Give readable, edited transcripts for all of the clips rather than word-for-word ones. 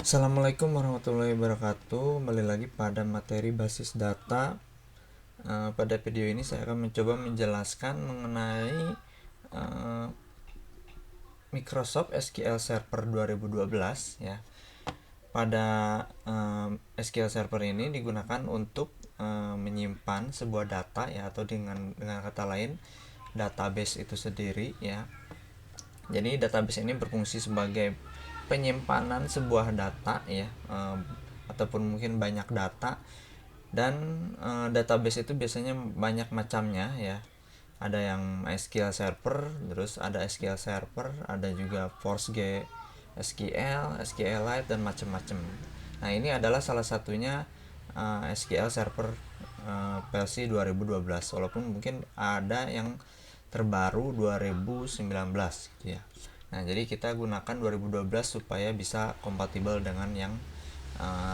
Assalamualaikum warahmatullahi wabarakatuh. Kembali lagi pada materi basis data. Pada video ini saya akan mencoba menjelaskan mengenai Microsoft SQL Server 2012 ya. Pada SQL Server ini digunakan untuk menyimpan sebuah data ya, atau dengan kata lain database itu sendiri ya. Jadi database ini berfungsi sebagai penyimpanan sebuah data ya, ataupun mungkin banyak data. Dan database itu biasanya banyak macamnya ya. Ada yang MySQL Server, terus ada SQL Server, ada juga PostgreSQL, SQLite, dan macam-macam. Nah, ini adalah salah satunya SQL Server versi 2012, walaupun mungkin ada yang terbaru 2019 gitu ya. Nah, jadi kita gunakan 2012 supaya bisa kompatibel dengan yang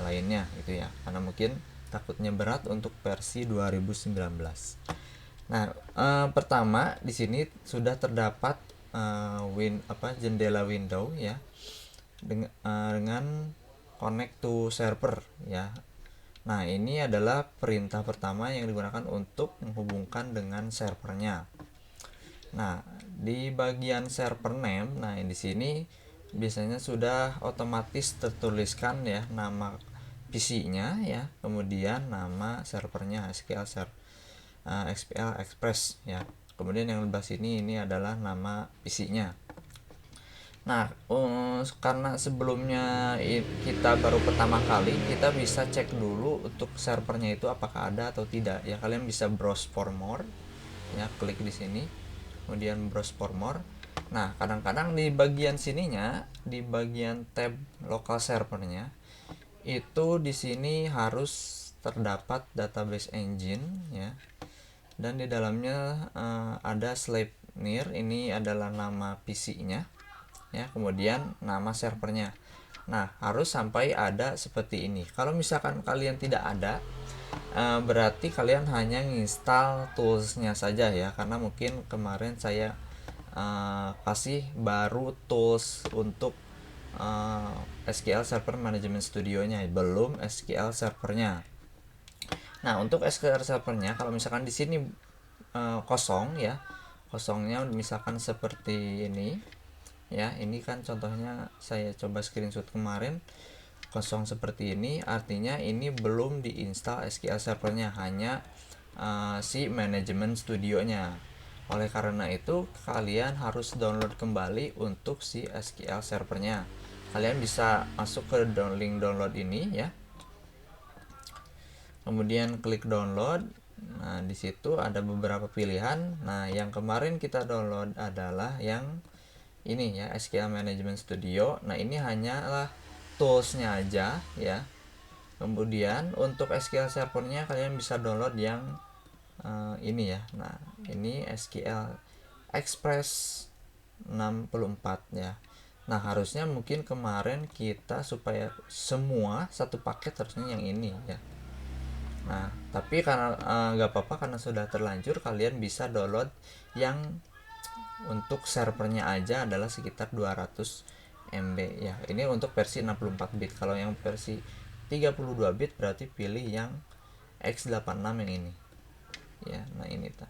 lainnya gitu ya. Karena mungkin takutnya berat untuk versi 2019. Nah, pertama di sini sudah terdapat jendela window ya, dengan connect to server ya. Nah, ini adalah perintah pertama yang digunakan untuk menghubungkan dengan servernya. Nah, di bagian server name, nah di sini biasanya sudah otomatis tertuliskan ya nama PC-nya ya, kemudian nama servernya SQL Express ya. Kemudian yang sebelah sini ini adalah nama PC-nya. Nah, karena sebelumnya kita baru pertama kali, kita bisa cek dulu untuk servernya itu apakah ada atau tidak ya. Kalian bisa browse for more ya, klik di sini, kemudian browse for more. Nah, kadang-kadang di bagian sininya, di bagian tab local servernya, itu di sini harus terdapat database engine ya. Dan di dalamnya ada Sleipnir, ini adalah nama PC-nya ya, kemudian nama servernya. Nah, harus sampai ada seperti ini. Kalau misalkan kalian tidak ada, berarti kalian hanya install toolsnya saja ya, karena mungkin kemarin saya kasih baru tools untuk SQL Server Management Studio-nya, belum SQL Server-nya. Nah, untuk SQL Server-nya, kalau misalkan di sini kosong ya, kosongnya misalkan seperti ini ya, ini kan contohnya saya coba screenshot kemarin, kosong seperti ini, artinya ini belum diinstal SQL Server-nya, hanya si Management Studio-nya. Oleh karena itu kalian harus download kembali untuk si SQL Server-nya. Kalian bisa masuk ke link download ini ya, kemudian klik download. Nah, di situ ada beberapa pilihan. Nah, yang kemarin kita download adalah yang ini ya, SQL Management Studio. Nah, ini hanyalah toolsnya aja ya. Kemudian untuk SQL Server-nya kalian bisa download yang ini ya. Nah, ini SQL Express 64 ya. Nah, harusnya mungkin kemarin kita supaya semua satu paket harusnya yang ini ya. Nah, tapi karena nggak apa-apa, karena sudah terlanjur, kalian bisa download yang untuk servernya aja adalah sekitar 200 MB ya. Ini untuk versi 64 bit. Kalau yang versi 32 bit berarti pilih yang x86 yang ini ya. Nah, ini ta.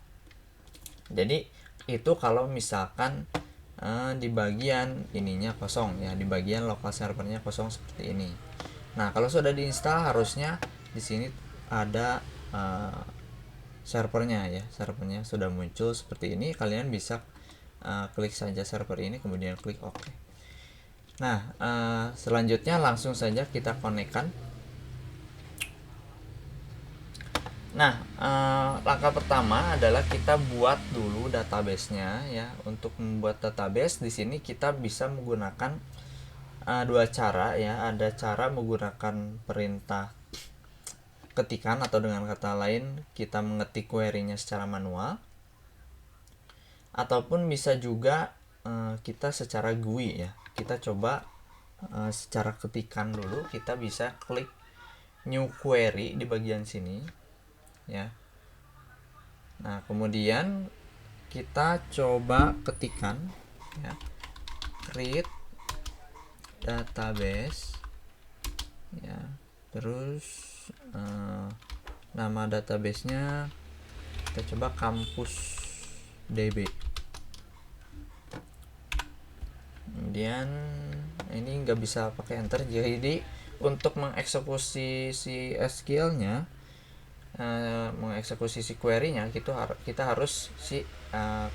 Jadi itu kalau misalkan di bagian ininya kosong ya, di bagian lokal servernya kosong seperti ini. Nah, kalau sudah diinstal harusnya di sini ada servernya ya, servernya sudah muncul seperti ini. Kalian bisa klik saja server ini, kemudian klik OK. Nah, selanjutnya langsung saja kita konekkan. Nah, langkah pertama adalah kita buat dulu database-nya ya. Untuk membuat database di sini kita bisa menggunakan dua cara ya. Ada cara menggunakan perintah ketikan, atau dengan kata lain kita mengetik query-nya secara manual, ataupun bisa juga kita secara GUI ya. Kita coba secara ketikan dulu. Kita bisa klik new query di bagian sini ya. Nah, kemudian kita coba ketikan ya, create database ya. Terus nama databasenya kita coba kampus DB. Kemudian ini nggak bisa pakai enter, jadi untuk mengeksekusi si SQL-nya, mengeksekusi si query-nya, kita harus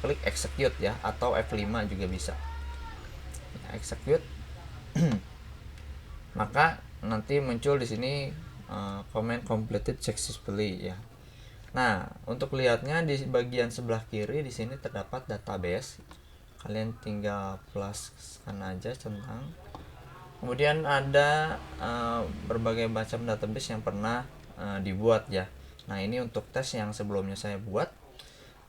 klik execute ya, atau F5 juga bisa ya, execute. Maka nanti muncul di sini comment completed successfully ya. Nah, untuk lihatnya di bagian sebelah kiri di sini terdapat database. Kalian tinggal pluskan aja centang. Kemudian ada berbagai macam database yang pernah dibuat ya. Nah, ini untuk tes yang sebelumnya saya buat.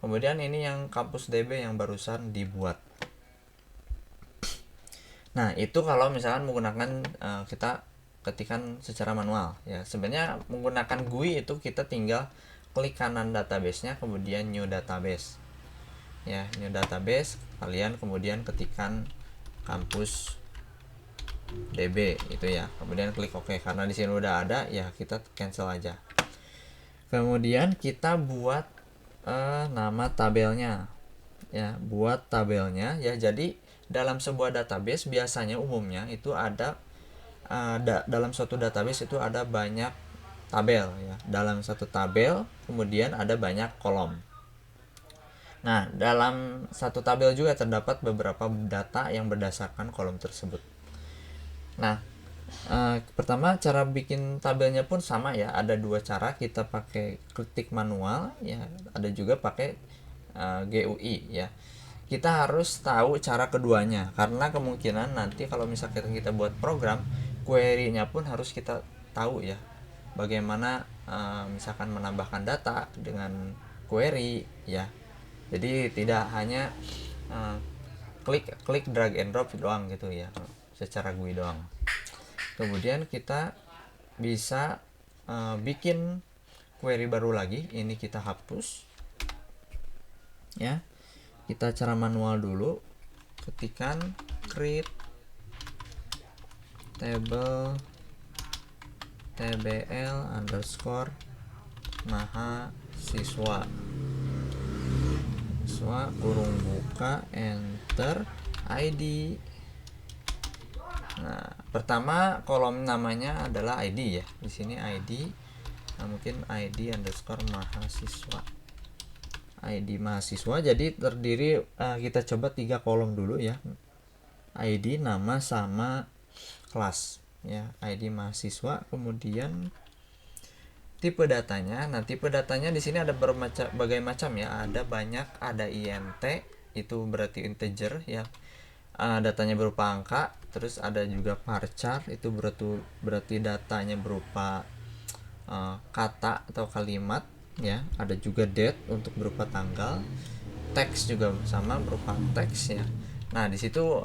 Kemudian ini yang kampus DB yang barusan dibuat. Nah, itu kalau misalkan menggunakan kita ketikan secara manual ya. Sebenarnya menggunakan GUI itu kita tinggal klik kanan database-nya, kemudian new database ya, new database, kalian kemudian ketikan kampus DB itu ya, kemudian klik OK. Karena di sini udah ada ya, kita cancel aja. Kemudian kita buat nama tabelnya ya, buat tabelnya ya. Jadi dalam sebuah database biasanya umumnya itu ada dalam suatu database itu ada banyak tabel ya. Dalam satu tabel kemudian ada banyak kolom. Nah, dalam satu tabel juga terdapat beberapa data yang berdasarkan kolom tersebut. Nah, pertama cara bikin tabelnya pun sama ya. Ada dua cara, kita pakai ketik manual ya, ada juga pakai GUI ya. Kita harus tahu cara keduanya, karena kemungkinan nanti kalau misalkan kita buat program, query-nya pun harus kita tahu ya, bagaimana misalkan menambahkan data dengan query ya. Jadi tidak hanya klik drag and drop doang gitu ya, secara GUI doang. Kemudian kita bisa bikin query baru lagi. Ini kita hapus ya. Kita cara manual dulu, ketikan create table tbl underscore mahasiswa kurung buka enter ID. Nah, pertama kolom namanya adalah ID ya. Di sini ID. Nah, mungkin ID underscore mahasiswa. ID mahasiswa. Jadi terdiri kita coba 3 kolom dulu ya. ID, nama sama kelas ya. ID mahasiswa, kemudian tipe datanya. Nah, tipe datanya di sini ada berbagai macam ya. Ada banyak, ada int, itu berarti integer ya. Datanya berupa angka. Terus ada juga varchar, itu berarti datanya berupa kata atau kalimat ya. Ada juga date untuk berupa tanggal. Teks juga sama, berupa teks ya. Nah, di situ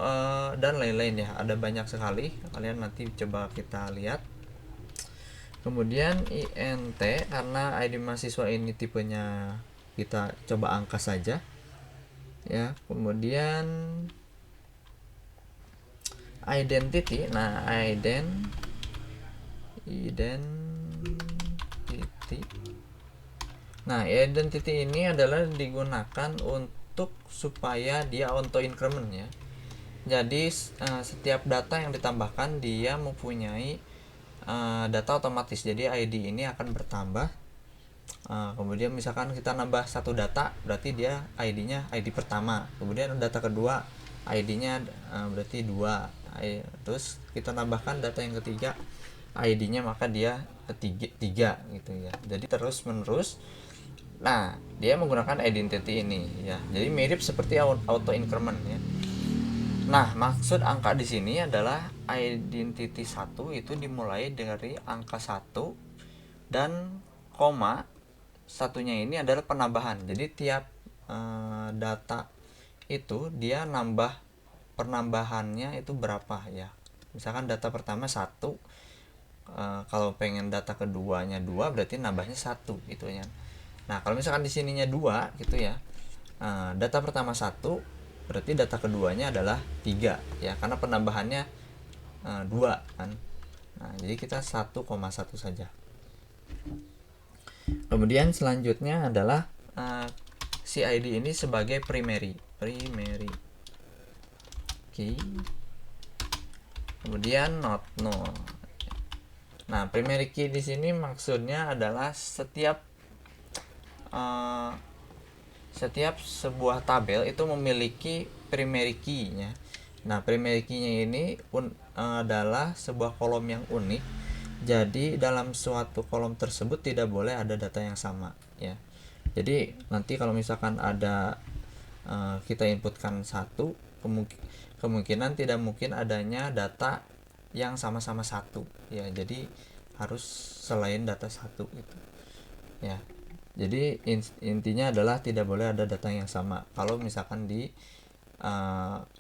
dan lain-lain ya. Ada banyak sekali. Kalian nanti coba kita lihat. Kemudian int, karena ID mahasiswa ini tipenya kita coba angka saja ya. Kemudian identity. Nah, identity. Nah, identity ini adalah digunakan untuk supaya dia auto increment ya. Jadi setiap data yang ditambahkan dia mempunyai data otomatis. Jadi ID ini akan bertambah. Kemudian misalkan kita nambah satu data, berarti dia ID-nya ID pertama. Kemudian data kedua, ID-nya berarti 2. Terus kita nambahkan data yang ketiga, ID-nya maka dia ketiga gitu ya. Jadi terus menerus. Nah, dia menggunakan identity ini ya. Jadi mirip seperti auto increment ya. Nah, maksud angka di sini adalah identity 1 itu dimulai dari angka 1 dan koma satunya ini adalah penambahan. Jadi tiap data itu dia penambahannya itu berapa ya. Misalkan data pertama 1, kalau pengen data keduanya 2 berarti nambahnya 1 gitu ya. Nah, kalau misalkan di sininya 2 gitu ya. Data pertama 1 berarti data keduanya adalah 3 ya, karena penambahannya 2 kan. Nah, jadi kita 1,1 saja. Kemudian selanjutnya adalah CID ini sebagai primary key. Kemudian not null. Nah, primary key di sini maksudnya adalah setiap sebuah tabel itu memiliki primary key-nya. Nah, primary key-nya ini adalah sebuah kolom yang unik. Jadi dalam suatu kolom tersebut tidak boleh ada data yang sama, ya. Jadi nanti kalau misalkan ada kita inputkan satu, kemungkinan tidak mungkin adanya data yang sama-sama satu, ya. Jadi harus selain data satu gitu, ya. Jadi intinya adalah tidak boleh ada data yang sama kalau misalkan di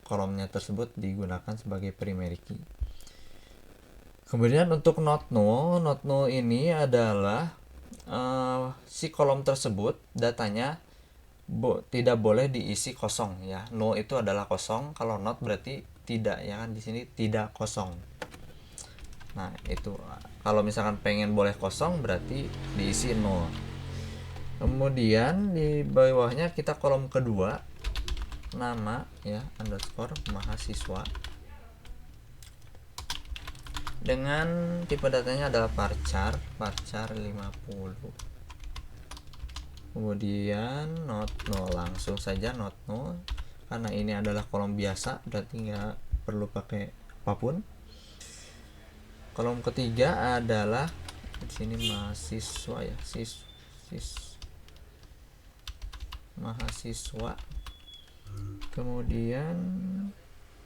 kolomnya tersebut digunakan sebagai primary key. Kemudian untuk not null ini adalah si kolom tersebut datanya tidak boleh diisi kosong, ya. Null itu adalah kosong, kalau not berarti tidak, ya kan, di sini tidak kosong. Nah, itu kalau misalkan pengen boleh kosong berarti diisi null. Kemudian di bawahnya kita kolom kedua, nama, ya, underscore mahasiswa, dengan tipe datanya adalah varchar 50. Kemudian not null, langsung saja not null karena ini adalah kolom biasa, berarti nggak perlu pakai apapun. Kolom ketiga adalah di sini mahasiswa, ya, mahasiswa. Kemudian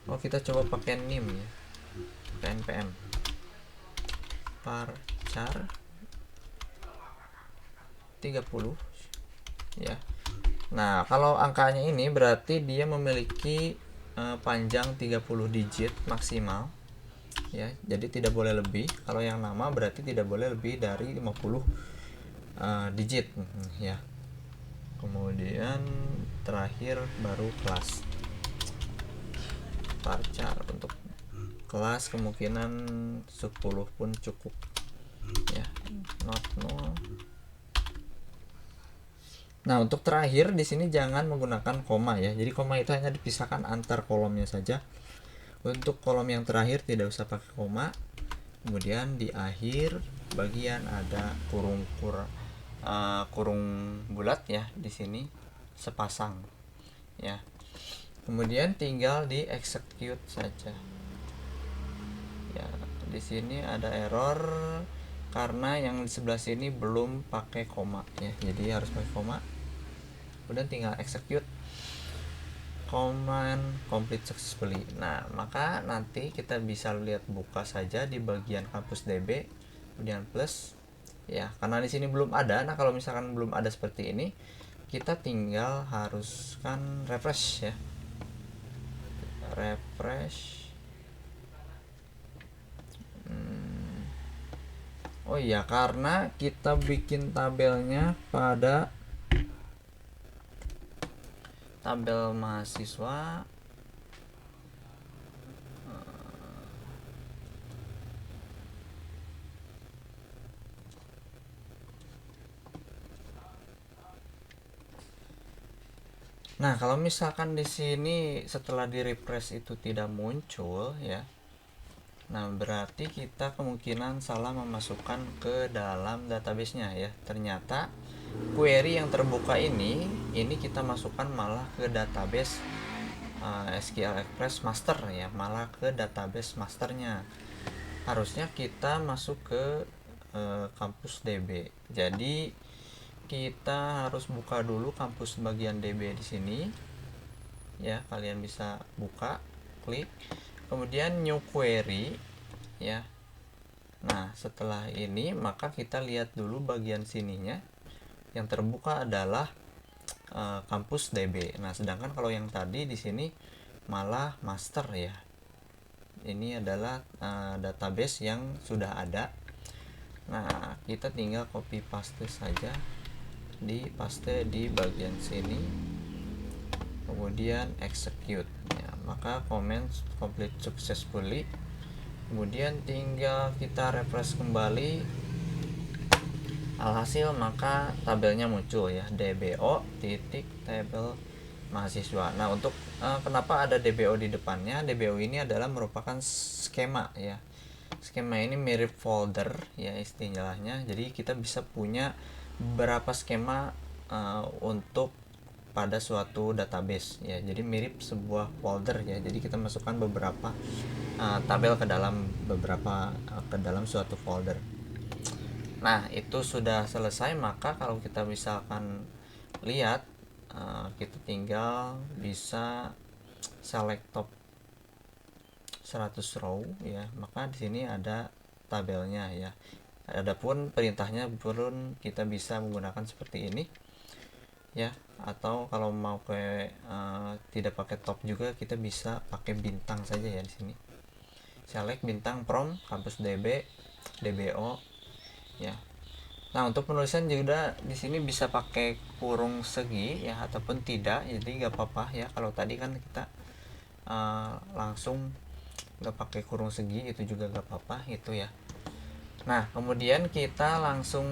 kita coba pakai nim, ya, npm varchar 30, ya. Nah, kalau angkanya ini berarti dia memiliki panjang 30 digit maksimal, ya. Jadi tidak boleh lebih. Kalau yang nama berarti tidak boleh lebih dari 50 digit, ya. Kemudian terakhir baru kelas varchar. Untuk kelas kemungkinan 10 pun cukup, ya. Not null. Nah, untuk terakhir di sini jangan menggunakan koma, ya. Jadi koma itu hanya dipisahkan antar kolomnya saja. Untuk kolom yang terakhir tidak usah pakai koma. Kemudian di akhir bagian ada kurung bulat, ya, di sini sepasang, ya. Kemudian tinggal di execute saja. Ya, di sini ada error karena yang di sebelah sini belum pakai koma, ya. Jadi harus pakai koma. Kemudian tinggal execute, command complete successfully. Nah, maka nanti kita bisa lihat buka saja di bagian kampus DB, kemudian plus, ya, karena di sini belum ada. Nah, kalau misalkan belum ada seperti ini, kita tinggal haruskan refresh, ya. Refresh. Oh iya, karena kita bikin tabelnya pada tabel mahasiswa, nah, kalau misalkan di sini setelah di refresh itu tidak muncul, ya. Nah, berarti kita kemungkinan salah memasukkan ke dalam database-nya, ya. Ternyata query yang terbuka ini kita masukkan malah ke database SQL Express master, ya, malah ke database masternya. Harusnya kita masuk ke kampus DB. Jadi kita harus buka dulu kampus bagian DB di sini, ya. Kalian bisa buka, klik, kemudian new query, ya. Nah, setelah ini maka kita lihat dulu bagian sininya. Yang terbuka adalah kampus DB. Nah, sedangkan kalau yang tadi di sini malah master, ya. Ini adalah database yang sudah ada. Nah, kita tinggal copy paste saja, paste di bagian sini, kemudian execute, ya. Maka command complete successfully, kemudian tinggal kita refresh kembali. Alhasil maka tabelnya muncul ya, DBO titik tabel mahasiswa. Nah, untuk kenapa ada DBO di depannya? DBO ini adalah merupakan skema ya. Skema ini mirip folder ya istilahnya. Jadi kita bisa punya beberapa skema untuk pada suatu database ya. Jadi mirip sebuah folder ya. Jadi kita masukkan beberapa tabel ke dalam ke dalam suatu folder. Nah, itu sudah selesai, maka kalau kita misalkan lihat kita tinggal bisa select top 100 row ya, maka di sini ada tabelnya ya. Adapun perintahnya pun kita bisa menggunakan seperti ini ya, atau kalau mau tidak pakai top juga kita bisa pakai bintang saja ya. Di sini select bintang from kampus DB DBO ya. Nah, untuk penulisan juga di sini bisa pakai kurung segi ya ataupun tidak, jadi nggak apa-apa ya. Kalau tadi kan kita langsung nggak pakai kurung segi, itu juga nggak apa-apa gitu ya. Nah, kemudian kita langsung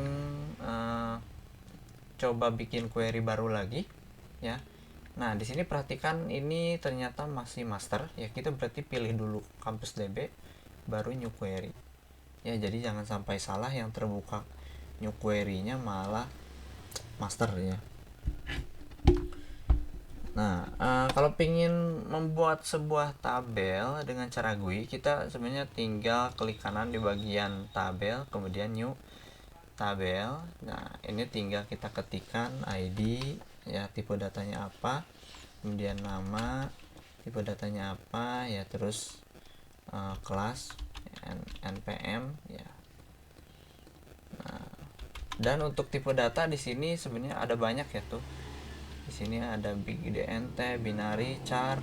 coba bikin query baru lagi ya. Nah, di sini perhatikan ini ternyata masih master ya. Kita berarti pilih dulu kampus DB baru new query ya. Jadi jangan sampai salah, yang terbuka new query-nya malah master ya. Nah, kalau ingin membuat sebuah tabel dengan cara GUI, kita sebenarnya tinggal klik kanan di bagian tabel, kemudian new tabel. Nah, ini tinggal kita ketikkan ID ya, tipe datanya apa, kemudian nama, tipe datanya apa ya, terus kelas npm ya. Nah, dan untuk tipe data di sini sebenarnya ada banyak ya tuh. Di sini ada big dnt, binary, char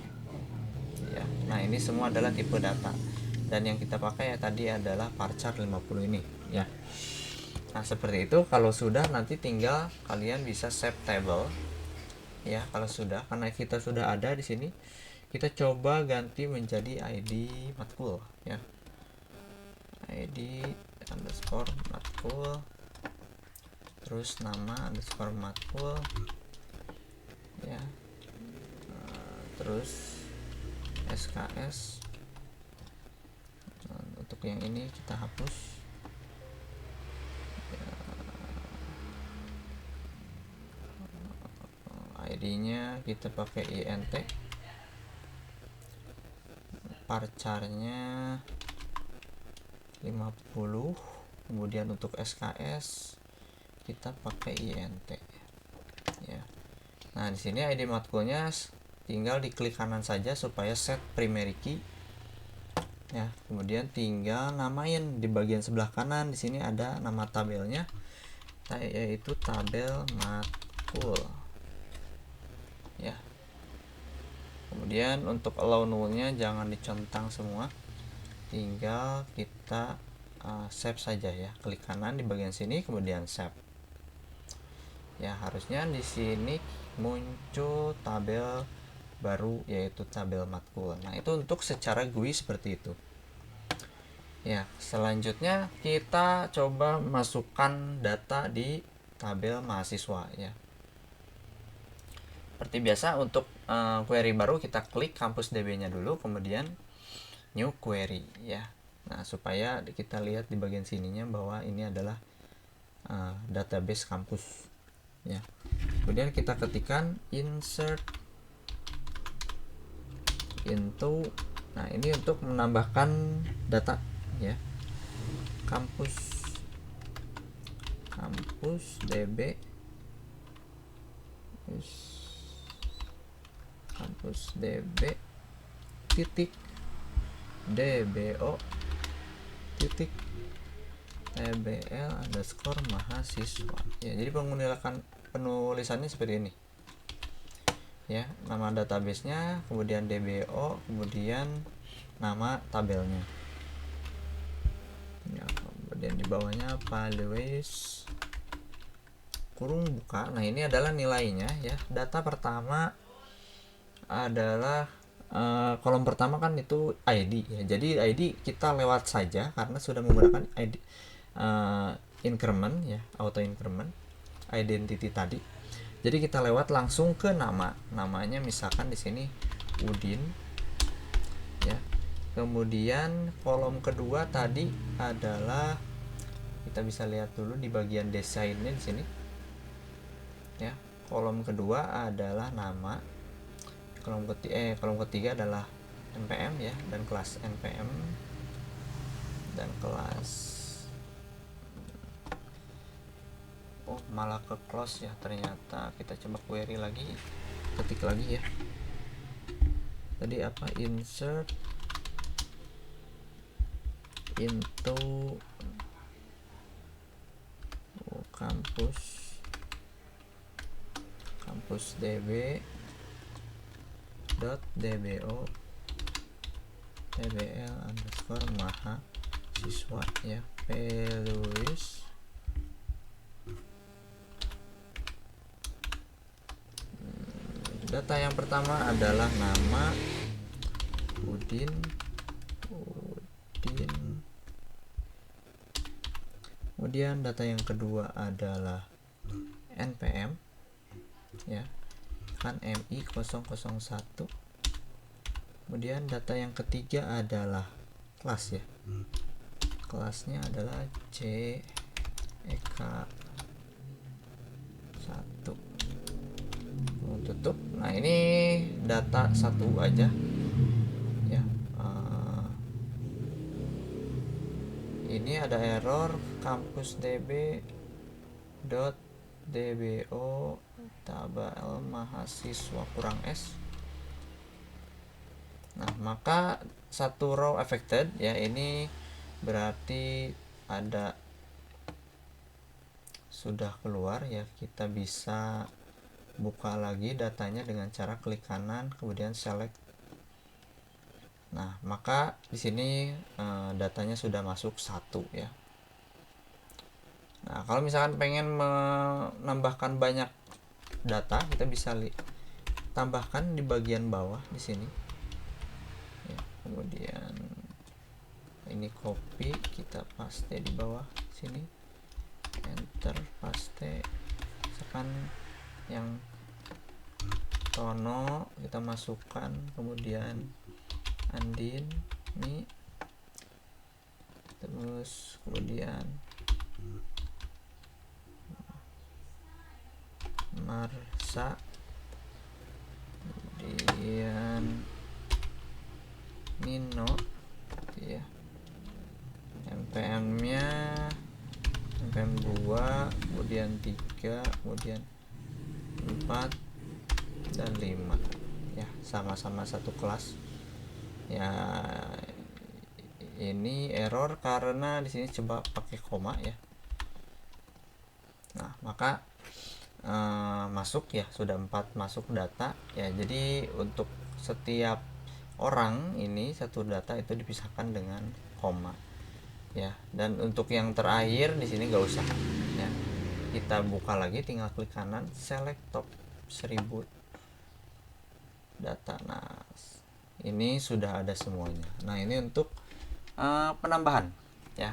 ya. Nah, ini semua adalah tipe data, dan yang kita pakai ya tadi adalah varchar 50 ini ya. Nah, seperti itu. Kalau sudah, nanti tinggal kalian bisa save table ya. Kalau sudah, karena kita sudah ada di sini, kita coba ganti menjadi ID matkul ya, ID underscore matkul, terus nama underscore matkul ya, terus SKS. Untuk yang ini kita hapus ya, ID-nya kita pakai int, varchar-nya 50, kemudian untuk SKS kita pakai int ya. Nah, di sini ID matkulnya tinggal diklik kanan saja supaya set primary key ya. Kemudian tinggal namain di bagian sebelah kanan. Di sini ada nama tabelnya, yaitu tabel matkul ya. Kemudian untuk allow null-nya jangan dicentang semua, tinggal kita save saja ya. Klik kanan di bagian sini, kemudian save ya. Harusnya di sini muncul tabel baru, yaitu tabel matkul. Nah, itu untuk secara GUI seperti itu ya. Selanjutnya kita coba masukkan data di tabel mahasiswa ya. Seperti biasa, untuk query baru kita klik kampus DB nya dulu, kemudian new query ya. Nah, supaya kita lihat di bagian sininya bahwa ini adalah database kampus ya. Kemudian kita ketikkan insert into. Nah, ini untuk menambahkan data ya, kampus DB, kampus DB titik DBO titik TBL underscore mahasiswa ya. Jadi penulisannya seperti ini ya. Nama databasenya, kemudian DBO, kemudian nama tabelnya ya. Kemudian di bawahnya values kurung buka. Nah, ini adalah nilainya ya. Data pertama adalah kolom pertama kan itu ID ya, jadi ID kita lewat saja karena sudah menggunakan ID increment ya, auto increment identity tadi. Jadi kita lewat langsung ke namanya, misalkan di sini Udin ya. Kemudian kolom kedua tadi adalah, kita bisa lihat dulu di bagian desainnya di sini ya. Kolom kedua adalah nama, kolom ketiga adalah npm ya, dan kelas npm, dan kelas malah ke close ya ternyata. Kita coba query lagi, ketik lagi ya, tadi apa, insert into kampus db .dbo tbl underscore mahasiswa ya, Peluis. Data yang pertama adalah nama Udin. Kemudian data yang kedua adalah npm ya, kan mi 001. Kemudian data yang ketiga adalah kelas ya, kelasnya adalah JEK 1. Tutup. Nah ini data satu aja ya. Ini ada error kampus db.dbo tabel mahasiswa kurang s. Nah maka satu row affected ya, ini berarti ada sudah keluar ya. Kita bisa buka lagi datanya dengan cara klik kanan kemudian select. Nah maka di sini datanya sudah masuk satu ya. Nah kalau misalkan pengen menambahkan banyak data, kita bisa tambahkan di bagian bawah di sini ya. Kemudian ini copy, kita paste di bawah sini, enter, paste. Misalkan yang Tono kita masukkan, kemudian Andin nih, terus kemudian Marsa, kemudian Nino ya, npm nya npm 2, kemudian 3, kemudian 4 dan 5 ya, sama-sama satu kelas ya. Ini error karena di sini coba pakai koma ya. Nah maka masuk ya, sudah 4 masuk data ya. Jadi untuk setiap orang ini satu data itu dipisahkan dengan koma ya. Dan untuk yang terakhir di sini gak usah ya, kita buka lagi, tinggal klik kanan, select top 1000 data. Nah ini sudah ada semuanya. Nah ini untuk penambahan ya,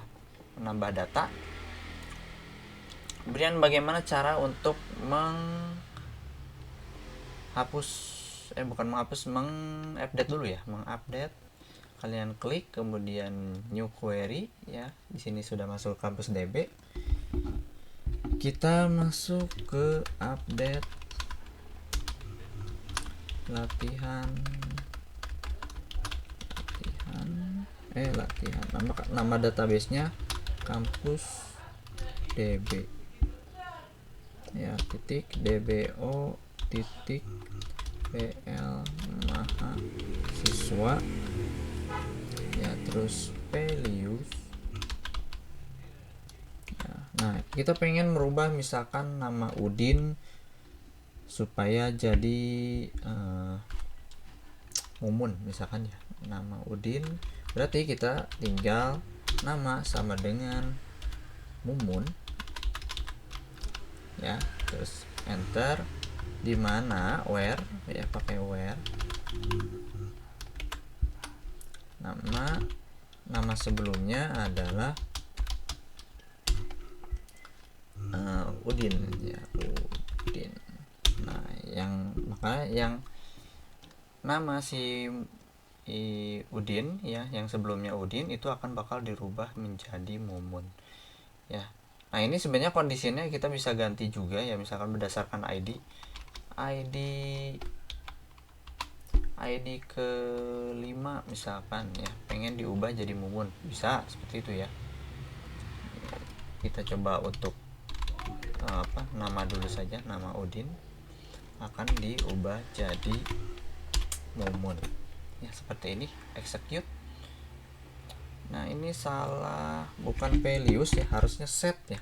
menambah data. Kemudian bagaimana cara untuk mengupdate dulu ya, mengupdate. Kalian klik kemudian new query ya. Di sini sudah masuk kampus DB. Kita masuk ke update latihan. Nama database-nya kampus DB ya, titik dbo titik pl mahasiswa ya, terus Pelius ya. Nah kita pengen merubah misalkan nama Udin supaya jadi Mumun misalkan ya, nama Udin, berarti kita tinggal nama sama dengan Mumun ya, terus enter, dimana where ya, pakai where nama sebelumnya adalah Udin ya, Udin. Nah, yang nama si Udin ya, yang sebelumnya Udin itu akan bakal dirubah menjadi Mumun ya. Nah, ini sebenarnya kondisinya kita bisa ganti juga ya, misalkan berdasarkan ID ke 5 misalkan ya, pengen diubah jadi Mumun, bisa seperti itu ya. Kita coba untuk nama dulu saja, nama Udin akan diubah jadi Mumun ya, seperti ini. Execute. Nah, ini salah, bukan Pelius ya, harusnya set ya,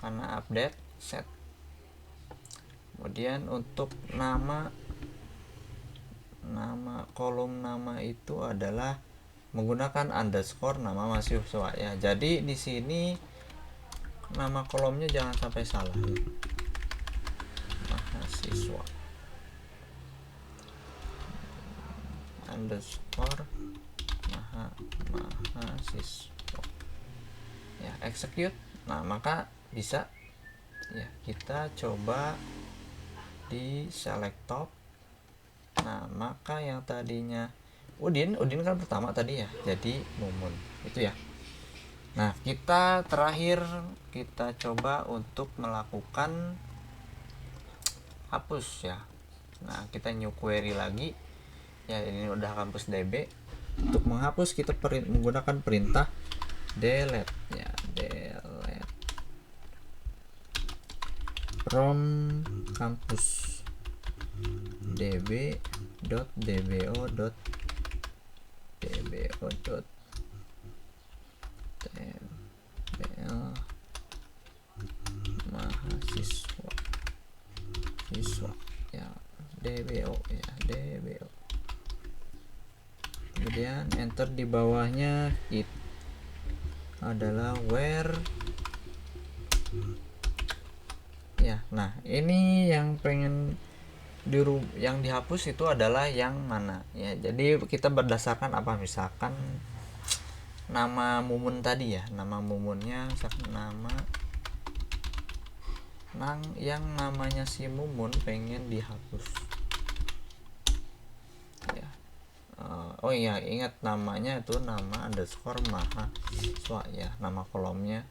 karena update set. Kemudian untuk nama kolom nama itu adalah menggunakan underscore nama mahasiswa ya. Jadi di sini nama kolomnya jangan sampai salah ya. Mahasiswa underscore mahasiswa ya. Execute. Nah, maka bisa ya, kita coba di select top. Nah, maka yang tadinya Udin kan pertama tadi ya, jadi Mumun itu ya. Nah, kita terakhir kita coba untuk melakukan hapus ya. Nah, kita new query lagi ya, ini udah kampus DB. Untuk menghapus kita menggunakan perintah delete ya, delete from campus db.dbo.tl mahasiswa ya, dbo ya, dbo. Kemudian enter, di bawahnya it adalah where ya. Nah, ini yang pengen yang dihapus itu adalah yang mana ya. Jadi kita berdasarkan apa, misalkan nama Mumun tadi ya, nama Mumunnya yang namanya si Mumun pengen dihapus ya. Oh iya, ingat namanya itu nama underscore mahasiswa ya, nama kolomnya.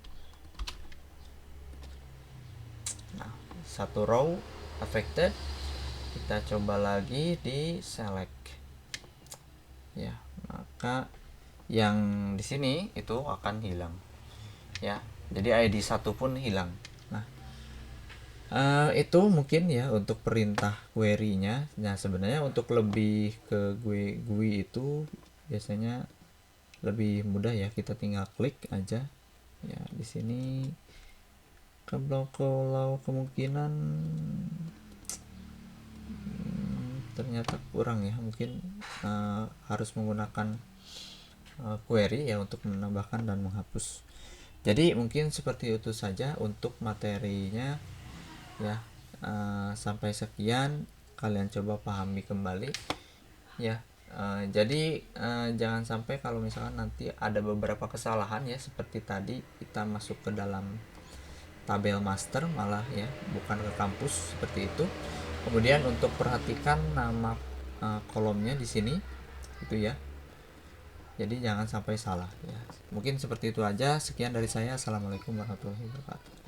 Nah, satu row affected. Kita coba lagi di select ya, maka yang di sini itu akan hilang ya, jadi ID 1 pun hilang. Nah, itu mungkin ya untuk perintah query-nya. Nah, sebenarnya untuk lebih ke GUI itu biasanya lebih mudah ya, kita tinggal klik aja ya di sini. Kalau kemungkinan ternyata kurang ya, mungkin harus menggunakan query ya untuk menambahkan dan menghapus. Jadi mungkin seperti itu saja untuk materinya ya. Sampai sekian, kalian coba pahami kembali ya. Jadi jangan sampai kalau misalkan nanti ada beberapa kesalahan ya, seperti tadi kita masuk ke dalam tabel master malah ya, bukan ke kampus seperti itu. Kemudian untuk perhatikan nama kolomnya di sini itu ya. Jadi jangan sampai salah ya. Mungkin seperti itu aja. Sekian dari saya. Assalamualaikum warahmatullahi wabarakatuh.